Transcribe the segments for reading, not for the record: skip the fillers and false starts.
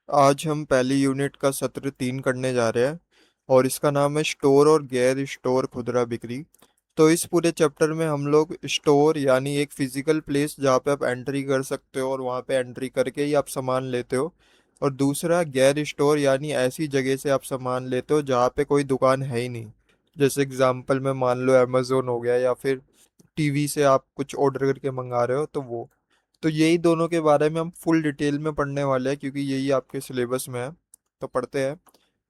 आज हम पहली यूनिट का सत्र 3 करने जा रहे हैं और इसका नाम है स्टोर और गैर स्टोर खुदरा बिक्री। तो इस पूरे चैप्टर में हम लोग स्टोर यानी एक फिजिकल प्लेस जहाँ पे आप एंट्री कर सकते हो और वहाँ पे एंट्री करके ही आप सामान लेते हो, और दूसरा गैर स्टोर यानी ऐसी जगह से आप सामान लेते हो जहाँ पे कोई दुकान है ही नहीं। जैसे एग्जांपल में मान लो अमेजोन हो गया, या फिर टीवी से आप कुछ ऑर्डर करके मंगा रहे हो तो वो। तो यही दोनों के बारे में हम फुल डिटेल में पढ़ने वाले हैं क्योंकि यही आपके सिलेबस में है। तो पढ़ते हैं।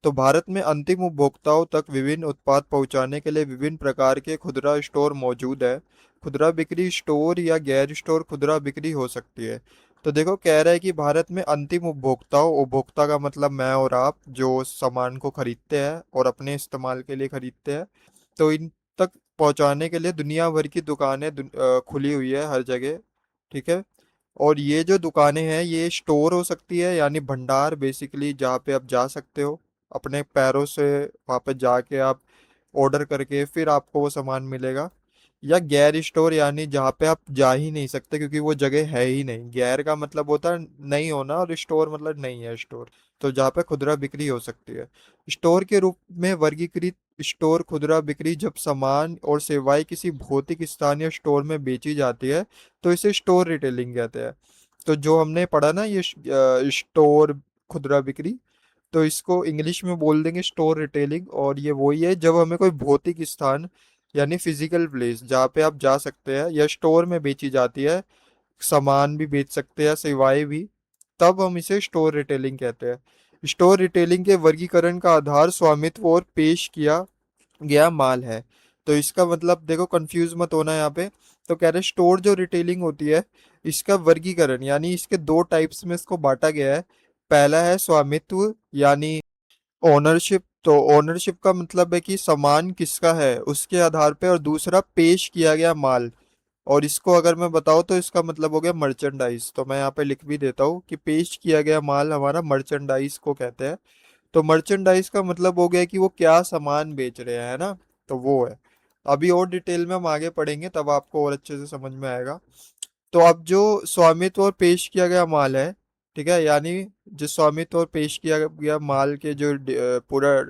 तो भारत में अंतिम उपभोक्ताओं तक विभिन्न उत्पाद पहुंचाने के लिए विभिन्न प्रकार के खुदरा स्टोर मौजूद है। खुदरा बिक्री स्टोर या गैर स्टोर खुदरा बिक्री हो सकती है। तो देखो, कह रहा है कि भारत में अंतिम उपभोक्ताओं, उपभोक्ता का मतलब मैं और आप जो सामान को खरीदते हैं और अपने इस्तेमाल के लिए खरीदते हैं, तो इन तक पहुंचाने के लिए दुनिया भर की दुकानें खुली हुई है हर जगह। ठीक है। और ये जो दुकानें हैं ये स्टोर हो सकती है यानी भंडार, बेसिकली जहाँ पे आप जा सकते हो अपने पैरों से, वहाँ पे जाके आप ऑर्डर करके फिर आपको वो सामान मिलेगा। या गैर स्टोर यानी जहाँ पे आप जा ही नहीं सकते क्योंकि वो जगह है ही नहीं। गैर का मतलब होता है नहीं होना, और स्टोर मतलब नहीं है स्टोर। तो जहाँ पे खुदरा बिक्री हो सकती है। स्टोर के रूप में वर्गीकृत स्टोर खुदरा बिक्री जब सामान और सेवाएं किसी भौतिक स्थान या स्टोर में बेची जाती है तो इसे स्टोर रिटेलिंग कहते हैं। तो जो हमने पढ़ा ना ये स्टोर खुदरा बिक्री, तो इसको इंग्लिश में बोल देंगे स्टोर रिटेलिंग। और ये वही है जब हमें कोई भौतिक स्थान यानी फिजिकल प्लेस जहाँ पे आप जा सकते हैं या स्टोर में बेची जाती है, सामान भी बेच सकते हैं सेवाएं भी, तब हम इसे स्टोर रिटेलिंग कहते हैं। स्टोर रिटेलिंग के वर्गीकरण का आधार स्वामित्व और पेश किया गया माल है। तो इसका मतलब देखो, कंफ्यूज मत होना यहाँ पे। तो कह रहे स्टोर जो रिटेलिंग होती है इसका वर्गीकरण यानी इसके दो टाइप्स में इसको बांटा गया है। पहला है स्वामित्व यानी ओनरशिप। तो ओनरशिप का मतलब है कि सामान किसका है उसके आधार पे, और दूसरा पेश किया गया माल। और इसको अगर मैं बताऊँ तो इसका मतलब हो गया मर्चेंडाइज। तो मैं यहाँ पे लिख भी देता हूँ कि पेश किया गया माल हमारा मर्चेंडाइज को कहते हैं। तो मर्चेंडाइज का मतलब हो गया कि वो क्या सामान बेच रहे हैं, है ना। तो वो है। अभी और डिटेल में हम आगे पढ़ेंगे तब आपको और अच्छे से समझ में आएगा। तो अब जो स्वामित्व और पेश किया गया माल है, ठीक है, यानी जो स्वामित्व और पेश किया गया माल के जो पूरा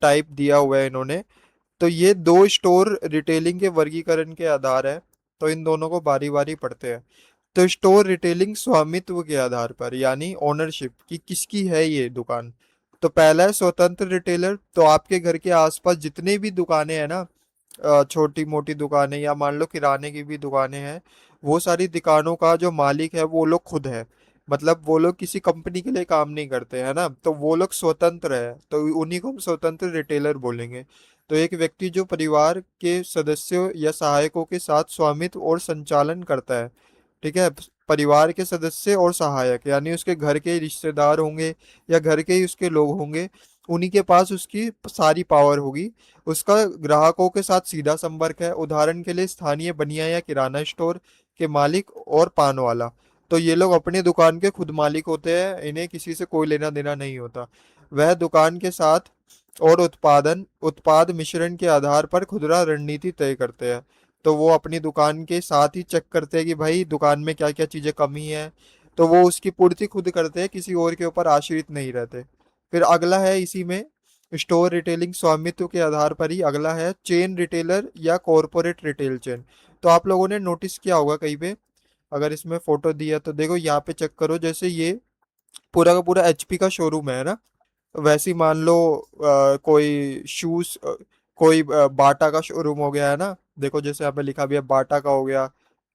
टाइप दिया हुआ है इन्होंने, तो ये दो स्टोर रिटेलिंग के वर्गीकरण के आधार है। तो इन दोनों को बारी बारी पढ़ते हैं। तो स्टोर रिटेलिंग स्वामित्व के आधार पर यानी ओनरशिप की किसकी है ये दुकान। तो पहला है स्वतंत्र रिटेलर। तो आपके घर के आसपास जितने भी दुकानें हैं ना, छोटी मोटी दुकानें या मान लो किराने की भी दुकानें हैं, वो सारी दुकानों का जो मालिक है वो लोग खुद है। मतलब वो लोग किसी कंपनी के लिए काम नहीं करते है ना, तो वो लोग स्वतंत्र है, तो उन्हीं को हम स्वतंत्र रिटेलर बोलेंगे। तो एक व्यक्ति जो परिवार के सदस्यों या सहायकों के साथ स्वामित्व और संचालन करता है। ठीक है। परिवार के सदस्य और सहायक यानी उसके घर के रिश्तेदार होंगे या घर के ही उसके लोग होंगे, उन्हीं के पास उसकी सारी पावर होगी। उसका ग्राहकों के साथ सीधा संपर्क है। उदाहरण के लिए स्थानीय बनिया या किराना स्टोर के मालिक और पान वाला। तो ये लोग अपने दुकान के खुद मालिक होते हैं, इन्हें किसी से कोई लेना देना नहीं होता। वह दुकान के साथ और उत्पाद मिश्रण के आधार पर खुदरा रणनीति तय करते हैं। तो वो अपनी दुकान के साथ ही चेक करते हैं कि भाई दुकान में क्या क्या चीजें कमी है, तो वो उसकी पूर्ति खुद करते हैं, किसी और के ऊपर आश्रित नहीं रहते। फिर अगला है इसी में स्टोर रिटेलिंग स्वामित्व के आधार पर ही, अगला है चेन रिटेलर या कॉरपोरेट रिटेल चेन। तो आप लोगों ने नोटिस किया होगा कहीं पे, अगर इसमें फोटो दिया तो देखो यहाँ पे चेक करो, जैसे ये पूरा का पूरा एचपी का शोरूम है ना, वैसे ही मान लो कोई शूज, कोई बाटा का शोरूम हो गया है ना। देखो जैसे यहाँ पे लिखा भी है बाटा का हो गया,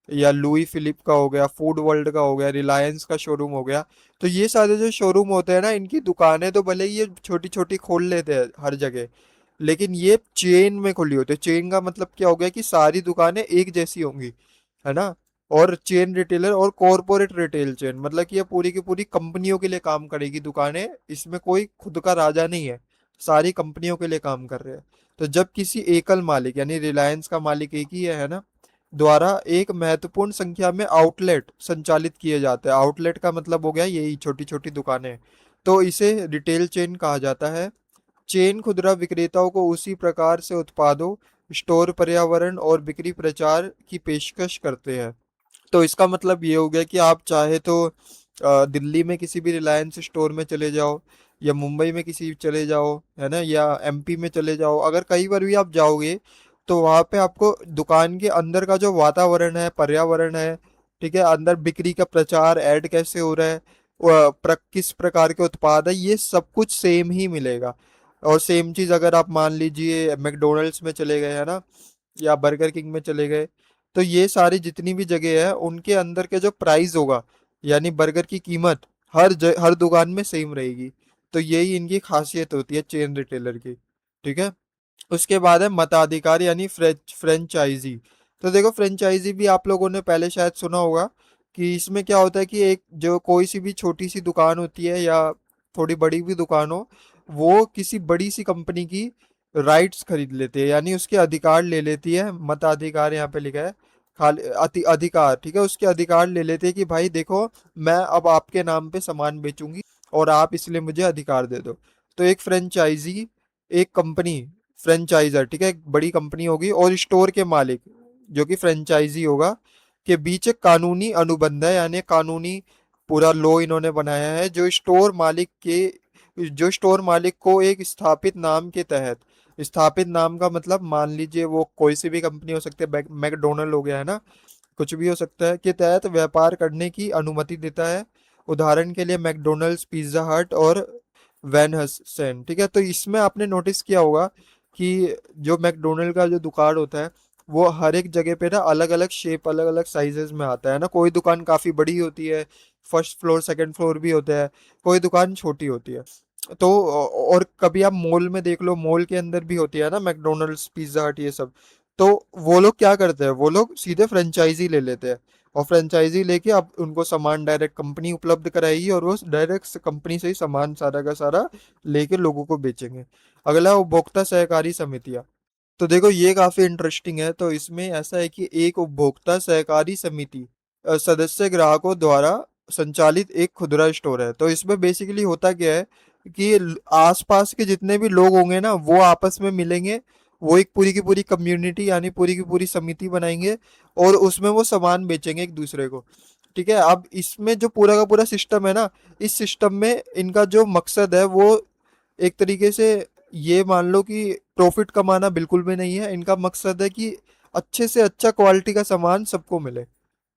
या लुई फिलिप का हो गया, फूड वर्ल्ड का हो गया, रिलायंस का शोरूम हो गया। तो ये सारे जो शोरूम होते हैं ना, इनकी दुकानें तो भले ही ये छोटी छोटी खोल लेते हैं हर जगह, लेकिन ये चेन में खुली होती है। चेन का मतलब क्या हो गया कि सारी दुकानें एक जैसी होंगी, है ना। और चेन रिटेलर और कॉरपोरेट रिटेल चेन मतलब कि ये पूरी की पूरी कंपनियों के लिए काम करेगी दुकानें, इसमें कोई खुद का राजा नहीं है, सारी कंपनियों के लिए काम कर रहे हैं। तो जब किसी एकल मालिक यानी रिलायंस का मालिक एक ही है ना, द्वारा एक महत्वपूर्ण संख्या में आउटलेट संचालित किए जाते हैं, आउटलेट का मतलब हो गया यही छोटी छोटी दुकानें, तो इसे रिटेल चेन कहा जाता है। चेन खुदरा विक्रेताओं को उसी प्रकार से उत्पादों, स्टोर पर्यावरण और बिक्री प्रचार की पेशकश करते हैं। तो इसका मतलब ये हो गया कि आप चाहे तो दिल्ली में किसी भी रिलायंस स्टोर में चले जाओ, या मुंबई में किसी चले जाओ, है ना, या एमपी में चले जाओ, अगर कहीं पर भी आप जाओगे तो वहाँ पे आपको दुकान के अंदर का जो वातावरण है, पर्यावरण है, ठीक है, अंदर बिक्री का प्रचार, ऐड कैसे हो रहा है, किस प्रकार के उत्पाद है, ये सब कुछ सेम ही मिलेगा। और सेम चीज अगर आप मान लीजिए मैकडोनल्ड्स में चले गए, है ना, या बर्गर किंग में चले गए, तो ये सारी जितनी भी जगह है उनके अंदर के जो प्राइस होगा, यानी बर्गर की कीमत हर दुकान में सेम रहेगी। तो यही इनकी खासियत होती है चेन रिटेलर की। ठीक है। उसके बाद है मताधिकार यानी फ्रेंचाइजी। तो देखो फ्रेंचाइजी भी आप लोगों ने पहले शायद सुना होगा कि इसमें क्या होता है कि एक जो कोई सी भी छोटी सी दुकान होती है या थोड़ी बड़ी भी दुकान हो, वो किसी बड़ी सी कंपनी की राइट्स खरीद लेती है, यानी उसके अधिकार ले लेती है। मताधिकार यहाँ पे लिखा है, खाली अधिकार, ठीक है, उसके अधिकार ले लेते हैं कि भाई देखो, मैं अब आपके नाम पे सामान बेचूंगी और आप इसलिए मुझे अधिकार दे दो। तो एक फ्रेंचाइजी, एक कंपनी, फ्रेंचाइजर, ठीक है, एक बड़ी कंपनी होगी, और स्टोर के मालिक जो कि फ्रेंचाइजी होगा, के बीच एक कानूनी अनुबंध है, यानी कानूनी पूरा लॉ इन्होंने बनाया है, जो स्टोर मालिक को एक स्थापित नाम के तहत, स्थापित नाम का मतलब मान लीजिए वो कोई सी भी कंपनी हो सकती है, मैकडोनल्ड हो गया, है ना, कुछ भी हो सकता है, के तहत व्यापार करने की अनुमति देता है। उदाहरण के लिए मैकडोनल्ड्स, पिज्जा हट और वैन हसन। ठीक है। तो इसमें आपने नोटिस किया होगा कि जो मैकडोनल्ड का जो दुकान होता है, वो हर एक जगह पे ना अलग अलग शेप, अलग अलग साइजेस में आता है ना। कोई दुकान काफी बड़ी होती है, फर्स्ट फ्लोर सेकंड फ्लोर भी होता है, कोई दुकान छोटी होती है। तो और कभी आप मॉल में देख लो, मॉल के अंदर भी होती है ना मैकडोनल्ड्स, पिज्जा हट, ये सब। तो वो लोग क्या करते हैं, वो लोग सीधे फ्रेंचाइजी ले लेते हैं, और फ्रेंचाइजी लेके अब उनको सामान डायरेक्ट कंपनी उपलब्ध कराएगी, और वो डायरेक्ट कंपनी से ही सामान सारा का सारा लेके लोगों को बेचेंगे। अगला, उपभोक्ता सहकारी समितियां। तो देखो ये काफी इंटरेस्टिंग है। तो इसमें ऐसा है कि एक उपभोक्ता सहकारी समिति सदस्य ग्राहकों द्वारा संचालित एक खुदरा स्टोर है। तो इसमें बेसिकली होता क्या है कि आसपास के जितने भी लोग होंगे ना, वो आपस में मिलेंगे, वो एक पूरी की पूरी कम्युनिटी यानी पूरी की पूरी समिति बनाएंगे, और उसमें वो सामान बेचेंगे एक दूसरे को। ठीक है। अब इसमें जो पूरा का पूरा सिस्टम है ना, इस सिस्टम में इनका जो मकसद है वो एक तरीके से, ये मान लो कि प्रॉफिट कमाना बिल्कुल भी नहीं है। इनका मकसद है कि अच्छे से अच्छा क्वालिटी का सामान सबको मिले।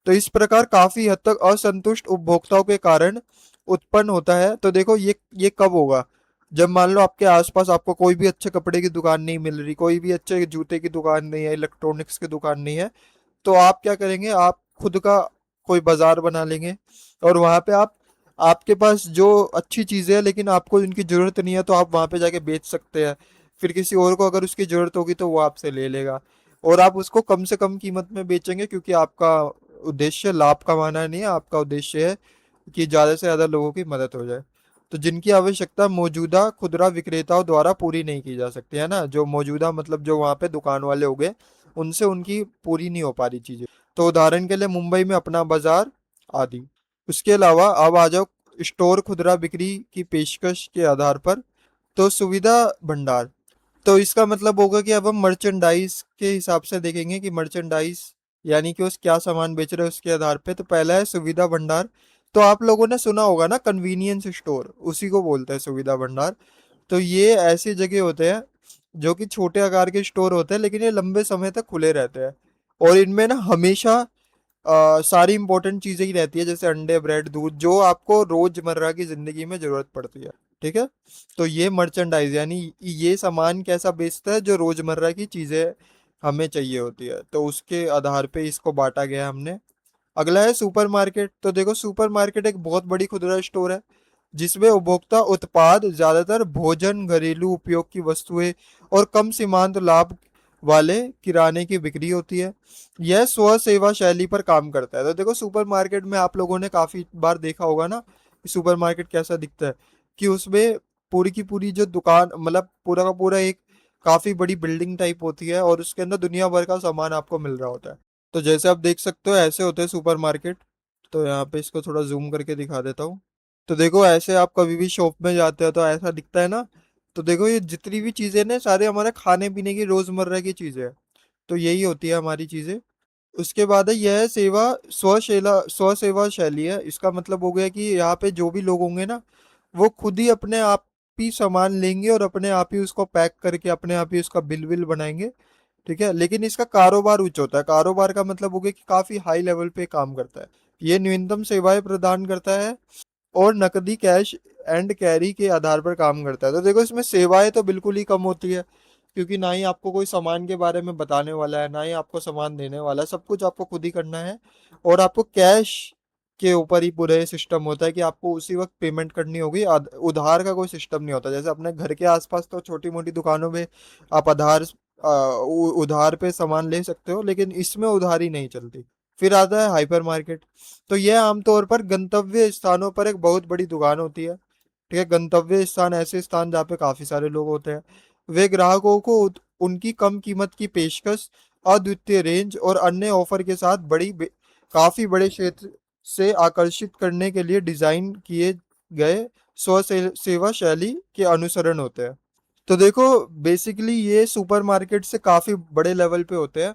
तो इस प्रकार काफी हद तक असंतुष्ट उपभोक्ताओं के कारण उत्पन्न होता है। तो देखो ये कब होगा, जब मान लो आपके आसपास आपको कोई भी अच्छे कपड़े की दुकान नहीं मिल रही, कोई भी अच्छे जूते की दुकान नहीं है, इलेक्ट्रॉनिक्स की दुकान नहीं है, तो आप क्या करेंगे, आप खुद का कोई बाजार बना लेंगे, और वहां पे आपके पास जो अच्छी चीजें हैं लेकिन आपको इनकी जरूरत नहीं है, तो आप वहां पे जाके बेच सकते हैं। फिर किसी और को अगर उसकी जरूरत होगी तो वो आपसे ले लेगा, और आप उसको कम से कम कीमत में बेचेंगे, क्योंकि आपका उद्देश्य लाभ कमाना नहीं है, आपका उद्देश्य है कि ज्यादा से ज्यादा लोगों की मदद हो जाए। तो जिनकी आवश्यकता मौजूदा खुदरा विक्रेताओं द्वारा पूरी नहीं की जा सकती, है ना, जो मौजूदा मतलब जो वहाँ पे दुकान वाले हो गए, उनसे उनकी पूरी नहीं हो पा रही चीजें। तो उदाहरण के लिए मुंबई में अपना बाजार आदि। उसके अलावा अब आ जाओ स्टोर खुदरा बिक्री की पेशकश के आधार पर। तो सुविधा भंडार, तो इसका मतलब होगा कि अब हम मर्चेंडाइज के हिसाब से देखेंगे कि मर्चेंडाइज यानी कि उस क्या सामान बेच रहे हैं उसके आधार पे। तो पहला है सुविधा भंडार। तो आप लोगों ने सुना होगा ना, कन्वीनियंस स्टोर, उसी को बोलते हैं सुविधा भंडार। तो ये ऐसी जगह होते हैं जो कि छोटे आकार के स्टोर होते हैं, लेकिन ये लंबे समय तक खुले रहते हैं, और इनमें ना हमेशा सारी इंपॉर्टेंट चीजें ही रहती है, जैसे अंडे, ब्रेड, दूध, जो आपको रोजमर्रा की जिंदगी में जरूरत पड़ती है। ठीक है। तो ये मर्चेंडाइज यानी ये सामान कैसा बेचता है, जो रोजमर्रा की चीजें हमें चाहिए होती है, तो उसके आधार पे इसको बांटा गया है हमने। अगला है सुपरमार्केट। तो देखो सुपरमार्केट एक बहुत बड़ी खुदरा स्टोर है, जिसमें उपभोक्ता उत्पाद ज्यादातर भोजन, घरेलू उपयोग की वस्तुएं और कम सीमांत लाभ वाले किराने की बिक्री होती है। यह स्व सेवा शैली पर काम करता है। तो देखो सुपरमार्केट में आप लोगों ने काफी बार देखा होगा ना कि सुपरमार्केट कैसा दिखता है, कि उसमें पूरी की पूरी जो दुकान, मतलब पूरा का पूरा एक काफी बड़ी बिल्डिंग टाइप होती है, और उसके अंदर दुनिया भर का सामान आपको मिल रहा होता है। तो जैसे आप देख सकते हो ऐसे होते हैं सुपरमार्केट। तो यहाँ पे इसको थोड़ा जूम करके दिखा देता हूँ। तो देखो ऐसे आप कभी भी शॉप में जाते हो तो ऐसा दिखता है ना। तो देखो ये जितनी भी चीजें ना, सारे हमारे खाने पीने की रोजमर्रा की चीजें हैं। तो यही होती है हमारी चीजें। उसके बाद है यह सेवा स्व सेवा शैली है। इसका मतलब हो गया कि यहाँ पे जो भी लोग होंगे ना, वो खुद ही अपने आप ही सामान लेंगे और अपने आप ही उसको पैक करके अपने आप ही उसका बिल विल बनाएंगे। ठीक है, लेकिन इसका कारोबार उच्च होता है। कारोबार का मतलब हो गया कि काफी हाई लेवल पे काम करता है। ये न्यूनतम सेवाएं प्रदान करता है और नकदी कैश एंड कैरी के आधार पर काम करता है। तो देखो इसमें सेवाएं तो बिल्कुल ही कम होती है, क्योंकि ना ही आपको कोई सामान के बारे में बताने वाला है, ना ही आपको सामान देने वाला है, सब कुछ आपको खुद ही करना है। और आपको कैश के ऊपर ही पूरे सिस्टम होता है कि आपको उसी वक्त पेमेंट करनी होगी। उधार का कोई सिस्टम नहीं होता। जैसे अपने घर के आसपास तो छोटी मोटी दुकानों में आप उधार पे सामान ले सकते हो, लेकिन इसमें उधारी नहीं चलती। फिर आता है हाइपर मार्केट। तो यह आमतौर पर गंतव्य स्थानों पर एक बहुत बड़ी दुकान होती है। ठीक है, गंतव्य स्थान ऐसे स्थान जहाँ पे काफी सारे लोग होते हैं। वे ग्राहकों को उनकी कम कीमत की पेशकश, अद्वितीय रेंज और अन्य ऑफर के साथ काफी बड़े क्षेत्र से आकर्षित करने के लिए डिजाइन किए गए सेवा शैली के अनुसरण होते हैं। तो देखो बेसिकली ये सुपरमार्केट से काफी बड़े लेवल पे होते हैं।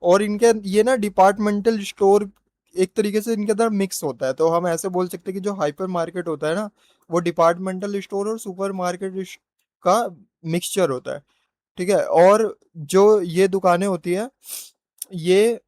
और इनके ये ना डिपार्टमेंटल स्टोर एक तरीके से इनके अंदर मिक्स होता है। तो हम ऐसे बोल सकते हैं कि जो हाइपर मार्केट होता है ना, वो डिपार्टमेंटल स्टोर और का मिक्सचर होता है। ठीक है, और जो ये दुकानें होती है, ये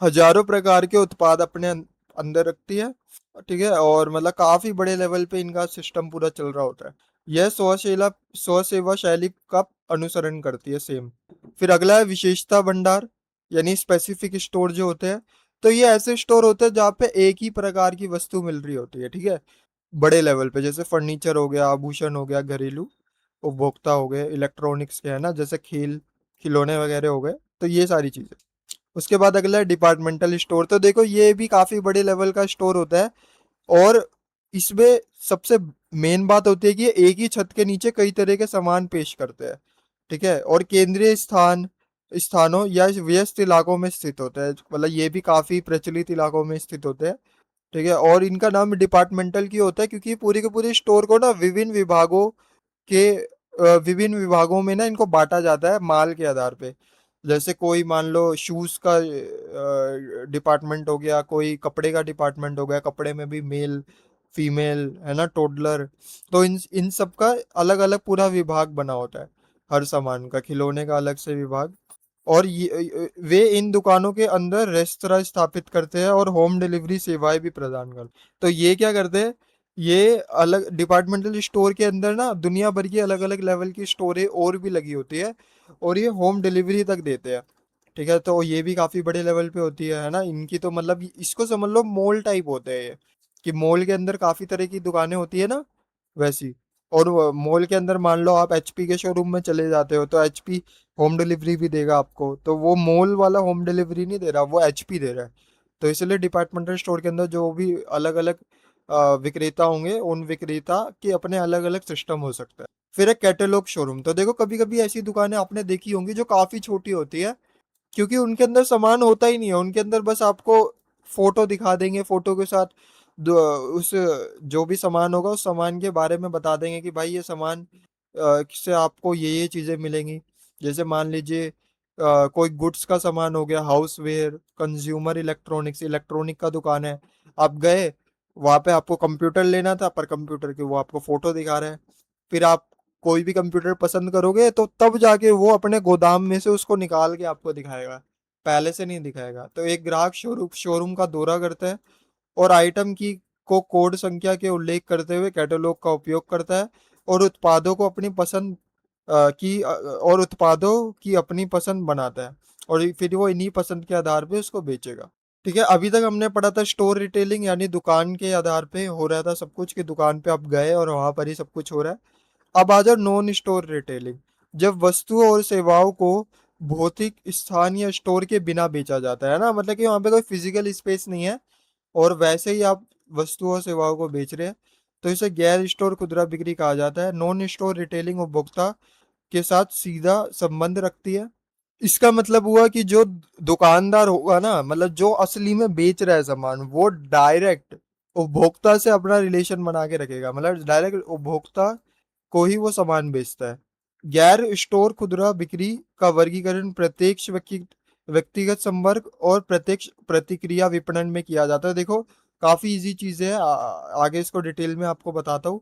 हजारों प्रकार के उत्पाद अपने अंदर रखती है। ठीक है, और मतलब काफी बड़े लेवल पे इनका सिस्टम पूरा चल रहा होता है। यह स्व सेवा शैली का अनुसरण करती है सेम। फिर अगला है विशेषता भंडार, यानी स्पेसिफिक स्टोर जो होते हैं। तो ये ऐसे स्टोर होते हैं जहाँ पे एक ही प्रकार की वस्तु मिल रही होती है। ठीक है, बड़े लेवल पे जैसे फर्नीचर हो गया, आभूषण हो गया, घरेलू उपभोक्ता हो गए, इलेक्ट्रॉनिक्स के है ना, जैसे खिलौने वगैरह हो गए। तो ये सारी चीजें। उसके बाद अगला है डिपार्टमेंटल स्टोर। तो देखो ये भी काफी बड़े लेवल का स्टोर होता है। और इसमें सबसे मेन बात होती है कि ये एक ही छत के नीचे कई तरह के सामान पेश करते हैं। ठीक है, और केंद्रीय स्थानों या व्यस्त इलाकों में स्थित होते हैं। मतलब ये भी काफी प्रचलित इलाकों में स्थित होते हैं। ठीक है, और इनका नाम डिपार्टमेंटल की होता है क्योंकि पूरे के पूरे स्टोर को ना विभिन्न विभागों में ना इनको बांटा जाता है माल के आधार पे। जैसे कोई मान लो शूज का डिपार्टमेंट हो गया, कोई कपड़े का डिपार्टमेंट हो गया, कपड़े में भी मेल फीमेल है ना, टोडलर। तो इन इन सब का अलग अलग पूरा विभाग बना होता है। हर सामान का, खिलौने का अलग से विभाग। और वे इन दुकानों के अंदर रेस्तरां स्थापित करते हैं और होम डिलीवरी सेवाएं भी प्रदान करते हैं। तो ये क्या करते हैं, ये अलग डिपार्टमेंटल स्टोर के अंदर ना दुनिया भर की अलग अलग लेवल की स्टोरें और भी लगी होती है, और ये होम डिलीवरी तक देते हैं। ठीक है, तो ये भी काफी बड़े लेवल पे होती है ना इनकी। तो मतलब इसको समझ लो मॉल टाइप होते हैं ये, कि मॉल के अंदर काफी तरह की दुकानें होती है ना, वैसी। और मॉल के अंदर मान लो आप एचपी के शोरूम में चले जाते हो, तो एचपी होम डिलीवरी भी देगा आपको। तो वो मॉल वाला होम डिलीवरी नहीं दे रहा, वो एचपी दे रहा है। तो इसलिए डिपार्टमेंटल स्टोर के अंदर जो भी अलग अलग विक्रेता होंगे, उन विक्रेता के अपने अलग अलग सिस्टम हो सकता है। फिर है कैटलॉग शोरूम। तो देखो कभी कभी ऐसी दुकानें आपने देखी होंगी जो काफी छोटी होती है, क्योंकि उनके अंदर सामान होता ही नहीं है। उनके अंदर बस आपको फोटो दिखा देंगे, फोटो के साथ उस जो भी सामान होगा उस सामान के बारे में बता देंगे कि भाई ये सामान से आपको ये चीजें मिलेंगी। जैसे मान लीजिए कोई गुड्स का सामान हो गया, house ware, consumer electronics, electronic का दुकान है। आप गए वहां पे, आपको कंप्यूटर लेना था, पर कंप्यूटर की वो आपको फोटो दिखा रहा है। फिर आप कोई भी कंप्यूटर पसंद करोगे तो तब जाके वो अपने गोदाम में से उसको निकाल के आपको दिखाएगा, पहले से नहीं दिखाएगा। तो एक ग्राहक शोरूम का दौरा करता है और आइटम की को कोड संख्या के उल्लेख करते हुए कैटलॉग का उपयोग करता है, और उत्पादों की अपनी पसंद बनाता है, और फिर वो इन्हीं पसंद के आधार पे उसको बेचेगा। ठीक है, अभी तक हमने पढ़ा था स्टोर रिटेलिंग, यानी दुकान के आधार पे हो रहा था सब कुछ, कि दुकान पे आप गए और वहां पर ही सब कुछ हो रहा है। अब आ जाओ नॉन स्टोर रिटेलिंग। जब वस्तुओं और सेवाओं को भौतिक स्थान या स्टोर के बिना बेचा जाता है ना, मतलब कि वहां पे कोई फिजिकल स्पेस नहीं है और वैसे ही आप वस्तुओं और सेवाओं को बेच रहे हैं, तो इसे गैर स्टोर खुदरा बिक्री कहा जाता है। नॉन स्टोर रिटेलिंग उपभोक्ता के साथ सीधा संबंध रखती है। इसका मतलब हुआ कि जो दुकानदार होगा ना, मतलब जो असली में बेच रहा है सामान, वो डायरेक्ट उपभोक्ता से अपना रिलेशन बना के रखेगा। मतलब डायरेक्ट उपभोक्ता को ही वो सामान बेचता है। गैर स्टोर खुदरा बिक्री का वर्गीकरण व्यक्तिगत संपर्क और प्रत्यक्ष प्रतिक्रिया विपणन में किया जाता है। देखो काफी इजी चीजें हैं, आगे इसको डिटेल में आपको बताता हूँ।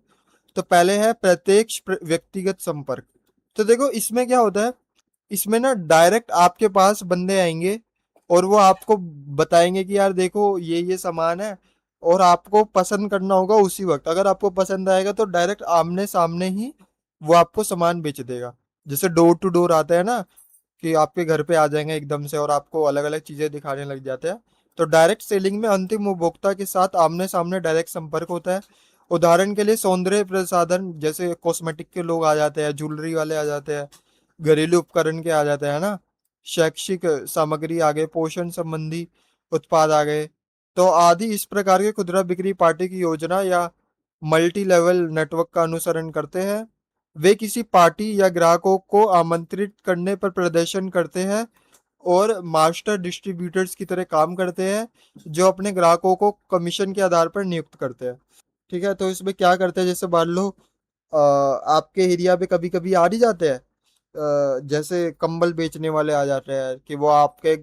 तो पहले है प्रत्यक्ष व्यक्तिगत संपर्क। तो देखो इसमें क्या होता है, इसमें ना डायरेक्ट आपके पास बंदे आएंगे और वो आपको बताएंगे कि यार देखो ये सामान है, और आपको पसंद करना होगा उसी वक्त। अगर आपको पसंद आएगा तो डायरेक्ट आमने सामने ही वो आपको सामान बेच देगा। जैसे डोर टू डोर आता है ना, कि आपके घर पे आ जाएंगे एकदम से और आपको अलग अलग चीजें दिखाने लग जाते हैं। तो डायरेक्ट सेलिंग में अंतिम उपभोक्ता के साथ आमने सामने डायरेक्ट संपर्क होता है। उदाहरण के लिए सौंदर्य प्रसाधन जैसे कॉस्मेटिक के लोग आ जाते हैं, ज्वेलरी वाले आ जाते हैं, घरेलू उपकरण के आ जाते हैं ना, शैक्षिक सामग्री आ गए, पोषण संबंधी उत्पाद आ गए। तो आदि इस प्रकार के खुदरा बिक्री पार्टी की योजना या मल्टी लेवल नेटवर्क का अनुसरण करते हैं। वे किसी पार्टी या ग्राहकों को आमंत्रित करने पर प्रदर्शन करते हैं और मास्टर डिस्ट्रीब्यूटर्स की तरह काम करते हैं, जो अपने ग्राहकों को कमीशन के आधार पर नियुक्त करते हैं। ठीक है, तो इसमें क्या करते हैं, जैसे मान लो आपके एरिया पे कभी कभी आ नहीं जाते हैं, जैसे कंबल बेचने वाले आ जाते हैं कि वो आपके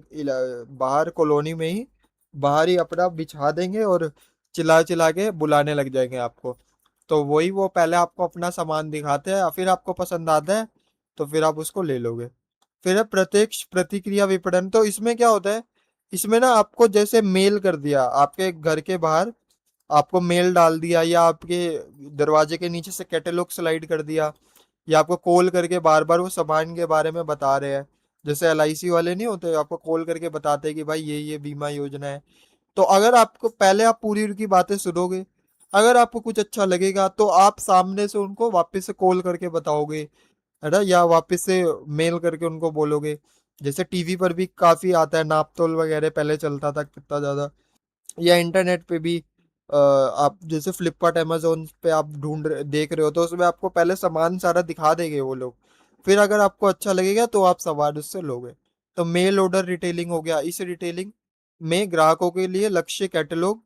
बाहर कॉलोनी में ही बाहर ही अपना बिछा देंगे और चिल्ला चिल्ला के बुलाने लग जाएंगे आपको। तो वही वो पहले आपको अपना सामान दिखाते हैं, फिर आपको पसंद आता है तो फिर आप उसको ले लोगे। फिर है प्रत्यक्ष प्रतिक्रिया विपणन। तो इसमें क्या होता है, इसमें ना आपको जैसे मेल कर दिया आपके घर के बाहर, आपको मेल डाल दिया, या आपके दरवाजे के नीचे से कैटलॉग स्लाइड कर दिया, या आपको कॉल करके बार बार वो सामान के बारे में बता रहे हैं। जैसे LIC वाले नहीं होते, आपको कॉल करके बताते हैं कि भाई ये बीमा योजना है। तो अगर आपको पहले आप पूरी उनकी बातें सुनोगे, अगर आपको कुछ अच्छा लगेगा तो आप सामने से उनको वापस से कॉल करके बताओगे, है ना, या वापस से मेल करके उनको बोलोगे। जैसे टीवी पर भी काफी आता है, नापतोल वगैरह पहले चलता था कितना ज्यादा, या इंटरनेट पे भी आप जैसे फ्लिपकार्ट अमेजोन पे आप देख रहे हो, तो उसमें आपको पहले सामान सारा दिखा देंगे वो लोग। फिर अगर आपको अच्छा लगेगा तो आप सामान उससे लोगे। तो मेल ऑर्डर रिटेलिंग हो गया। इस रिटेलिंग में ग्राहकों के लिए लक्ष्य कैटलॉग,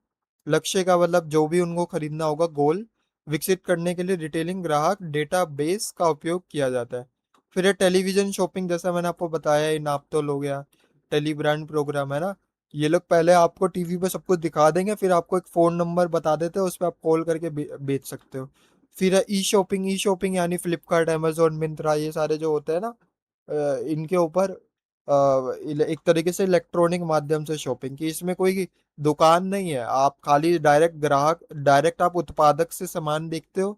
लक्ष्य का मतलब जो भी उनको खरीदना होगा, गोल विकसित करने के लिए रिटेलिंग ग्राहक डेटाबेस का उपयोग किया जाता है। फिर है टेलीविजन शॉपिंग, जैसा मैंने आपको बताया, ये नापतोल हो गया, टेली ब्रांड प्रोग्राम है ना। ये लोग पहले आपको टीवी पे सब कुछ दिखा देंगे, फिर आपको एक फोन नंबर बता देते हो, उस पर आप कॉल करके बेच सकते हो। फिर है ई शॉपिंग। ई शॉपिंग यानी फ्लिपकार्ट अमेजोन मिंत्रा ये सारे जो होते हैं ना, इनके ऊपर एक तरीके से इलेक्ट्रॉनिक माध्यम से शॉपिंग की। इसमें कोई दुकान नहीं है, आप खाली डायरेक्ट ग्राहक, डायरेक्ट आप उत्पादक से सामान देखते हो,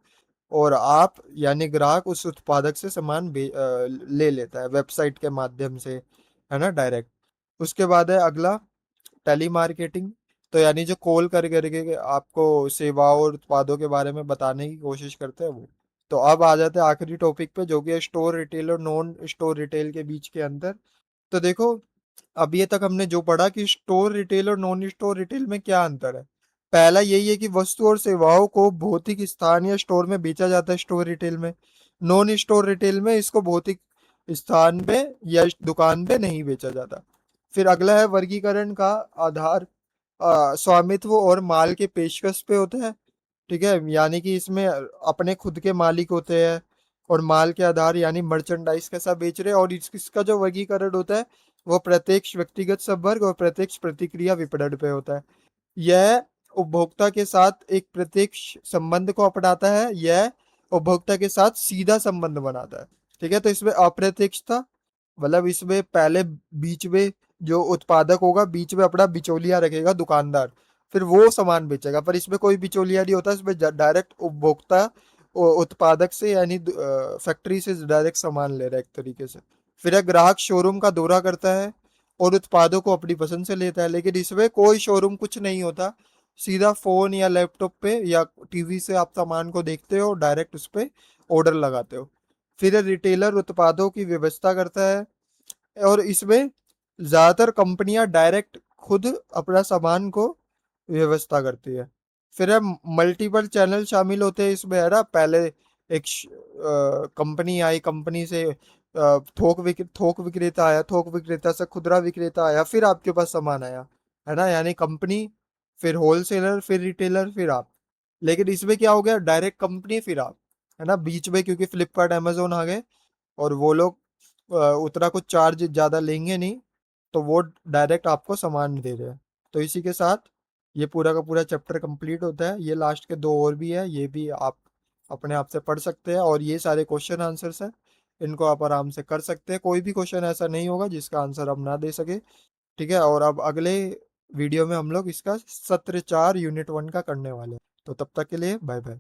और आप यानी ग्राहक उस उत्पादक से सामान ले लेता है वेबसाइट के माध्यम से, है ना, डायरेक्ट। उसके बाद है अगला टेली मार्केटिंग। तो यानी जो कॉल कर करके आपको सेवाओं और उत्पादों के बारे में बताने की कोशिश करते हैं वो। तो अब आ जाते हैं आखिरी टॉपिक पे, जो कि है स्टोर रिटेल और नॉन स्टोर रिटेल के बीच के अंतर। तो देखो अब ये तक हमने जो पढ़ा कि स्टोर रिटेल और नॉन स्टोर रिटेल में क्या अंतर है। पहला यही है कि वस्तु और सेवाओं को भौतिक स्थान या स्टोर में बेचा जाता है स्टोर रिटेल में। नॉन स्टोर रिटेल में इसको भौतिक स्थान पे या दुकान पे नहीं बेचा जाता। फिर अगला है वर्गीकरण का आधार, स्वामित्व और माल के पेशकश पे होता है। ठीक है, यानी कि इसमें अपने खुद के मालिक होते हैं, और माल के आधार यानी मर्चेंडाइज कैसा बेच रहे हैं, और इसका जो वर्गीकरण होता है वो प्रत्यक्ष व्यक्तिगत संपर्क और प्रत्यक्ष प्रतिक्रिया विपणन पे होता है। यह उपभोक्ता के साथ एक प्रत्यक्ष संबंध को अपनाता है, यह उपभोक्ता के साथ सीधा संबंध बनाता है। ठीक है, तो इसमें अप्रत्यक्ष था, मतलब इसमें पहले बीच में जो उत्पादक होगा बीच में अपना बिचौलिया रखेगा दुकानदार, फिर वो सामान बेचेगा। पर इसमें कोई बिचौलिया नहीं होता, इसमें डायरेक्ट उपभोक्ता उत्पादक से यानी फैक्ट्री से डायरेक्ट सामान ले रहा है एक तरीके से। फिर एक ग्राहक शोरूम का दौरा करता है और उत्पादों को अपनी पसंद से लेता है, लेकिन इसमें कोई शोरूम कुछ नहीं होता, सीधा फोन या लैपटॉप पे या टीवी से आप सामान को देखते हो, डायरेक्ट उस पे ऑर्डर लगाते हो। फिर रिटेलर उत्पादों की व्यवस्था करता है, और इसमें ज्यादातर कंपनियां डायरेक्ट खुद अपना सामान को व्यवस्था करती है। फिर है मल्टीपल चैनल शामिल होते हैं इसमें, है ना। पहले एक कंपनी आई, कंपनी से थोक विक्रेता आया, थोक विक्रेता से खुदरा विक्रेता आया, फिर आपके पास सामान आया, है ना, यानी कंपनी, फिर होलसेलर, फिर रिटेलर, फिर आप। लेकिन इसमें क्या हो गया, डायरेक्ट कंपनी फिर आप, है ना, बीच में क्योंकि फ्लिपकार्ट अमेजोन आ गए, और वो लोग उतना कुछ चार्ज ज्यादा लेंगे नहीं, तो वो डायरेक्ट आपको सामान दे रहे हैं। तो इसी के साथ ये पूरा का पूरा चैप्टर कंप्लीट होता है। ये लास्ट के दो और भी है, ये भी आप अपने आप से पढ़ सकते हैं, और ये सारे क्वेश्चन आंसर्स हैं, इनको आप आराम से कर सकते हैं। कोई भी क्वेश्चन ऐसा नहीं होगा जिसका आंसर हम ना दे सके। ठीक है, और अब अगले वीडियो में हम लोग इसका सत्र 4 यूनिट 1 का करने वाले हैं। तो तब तक के लिए बाय बाय।